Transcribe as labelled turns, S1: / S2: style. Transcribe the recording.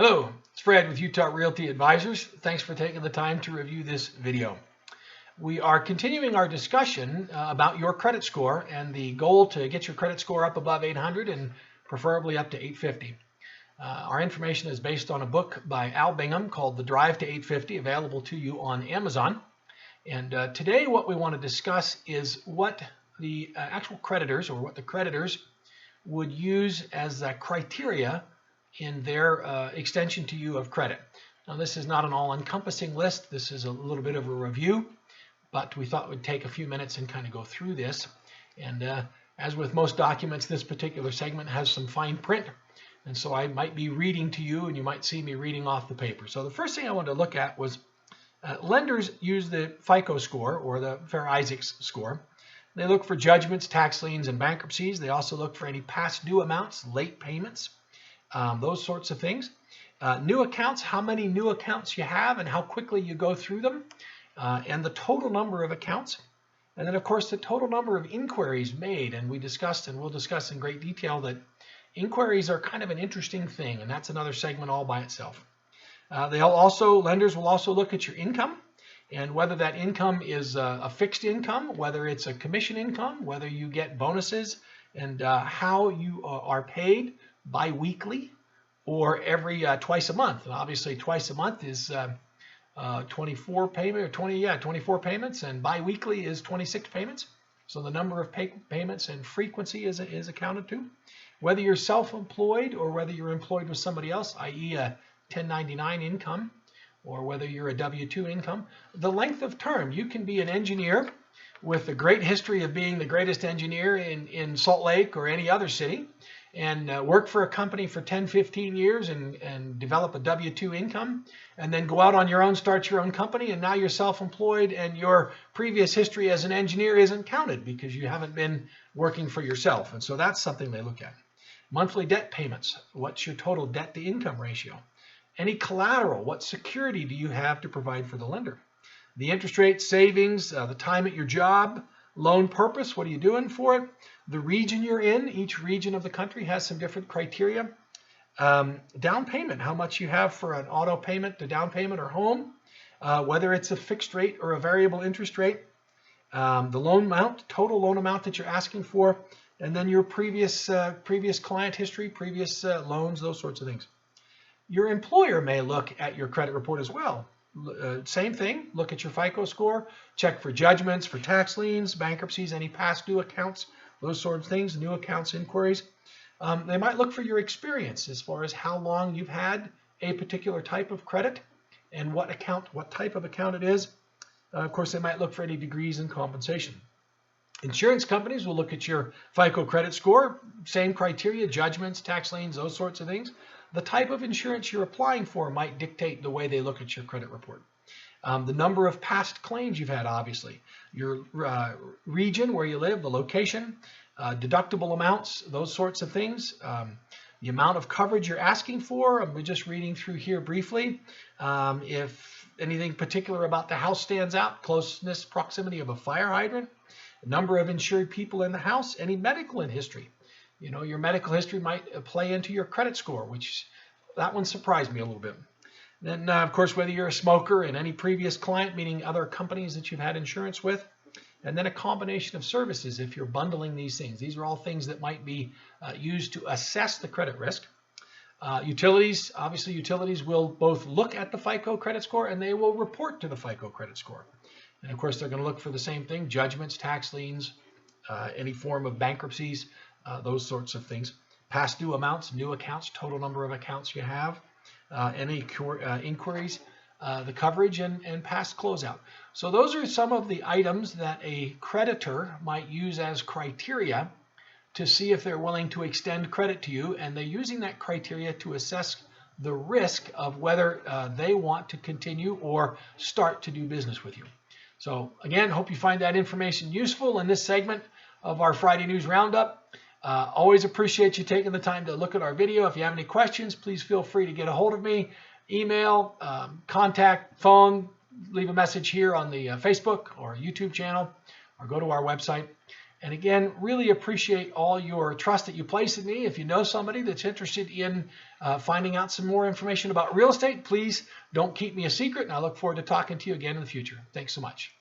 S1: Hello, it's Fred with Utah Realty Advisors. Thanks for taking the time to review this video. We are continuing our discussion about your credit score and the goal to get your credit score up above 800 and preferably up to 850. Our information is based on a book by Al Bingham called The Drive to 850, available to you on Amazon. And today what we want to discuss is what the actual creditors, or what the creditors would use as a criteria in their extension to you of credit. Now, this is not an all-encompassing list. This is a little bit of a review, but we thought we'd take a few minutes and kind of go through this. And as with most documents, this particular segment has some fine print, and so I might be reading to you, and you might see me reading off the paper. So the first thing I wanted to look at was lenders use the FICO score, or the Fair-Isaacs score. They look for judgments, tax liens, and bankruptcies. They also look for any past due amounts, late payments, those sorts of things. New accounts, how many new accounts you have and how quickly you go through them, and the total number of accounts. And then, of course, the total number of inquiries made. And we discussed, and we'll discuss in great detail, that inquiries are kind of an interesting thing, and that's another segment all by itself. Lenders will also look at your income, and whether that income is a fixed income, whether it's a commission income, whether you get bonuses, and how you are paid bi-weekly or every twice a month. And obviously twice a month is 24 payments, and bi-weekly is 26 payments. So the number of payments and frequency is accounted to. Whether you're self-employed or whether you're employed with somebody else, i.e. a 1099 income, or whether you're a W-2 income. The length of term. You can be an engineer with a great history of being the greatest engineer in Salt Lake or any other city, and work for a company for 10, 15 years and develop a W-2 income, and then go out on your own, start your own company, and now you're self-employed, and your previous history as an engineer isn't counted because you haven't been working for yourself. And so that's something they look at. Monthly debt payments. What's your total debt to income ratio? Any collateral? What security do you have to provide for the lender? The interest rate, savings, the time at your job, loan purpose, what are you doing for it? The region you're in, each region of the country has some different criteria. Down payment, how much you have for an auto payment, the down payment or home, whether it's a fixed rate or a variable interest rate, the loan amount, total loan amount that you're asking for, and then your previous client history, previous loans, those sorts of things. Your employer may look at your credit report as well. Same thing, look at your FICO score, check for judgments, for tax liens, bankruptcies, any past due accounts, those sorts of things, new accounts inquiries. They might look for your experience as far as how long you've had a particular type of credit and what type of account it is. Of course, they might look for any degrees in compensation. Insurance companies will look at your FICO credit score, same criteria, judgments, tax liens, those sorts of things. The type of insurance you're applying for might dictate the way they look at your credit report. The number of past claims you've had, obviously. Your region where you live, the location, deductible amounts, those sorts of things. The amount of coverage you're asking for. I'm just reading through here briefly. If anything particular about the house stands out, closeness, proximity of a fire hydrant, number of insured people in the house, any medical history. You know, your medical history might play into your credit score, which that one surprised me a little bit. Then, of course, whether you're a smoker and any previous client, meaning other companies that you've had insurance with, and then a combination of services if you're bundling these things. These are all things that might be used to assess the credit risk. Utilities, obviously utilities will both look at the FICO credit score and they will report to the FICO credit score. And of course, they're going to look for the same thing, judgments, tax liens, any form of bankruptcies, those sorts of things. Past due amounts, new accounts, total number of accounts you have, any inquiries, the coverage, and past closeout. So those are some of the items that a creditor might use as criteria to see if they're willing to extend credit to you, and they're using that criteria to assess the risk of whether they want to continue or start to do business with you. So again, hope you find that information useful in this segment of our Friday News Roundup. Always appreciate you taking the time to look at our video. If you have any questions, please feel free to get a hold of me. Email, contact, phone, leave a message here on the Facebook or YouTube channel, or go to our website. And again, really appreciate all your trust that you place in me. If you know somebody that's interested in finding out some more information about real estate, please don't keep me a secret, and I look forward to talking to you again in the future. Thanks so much.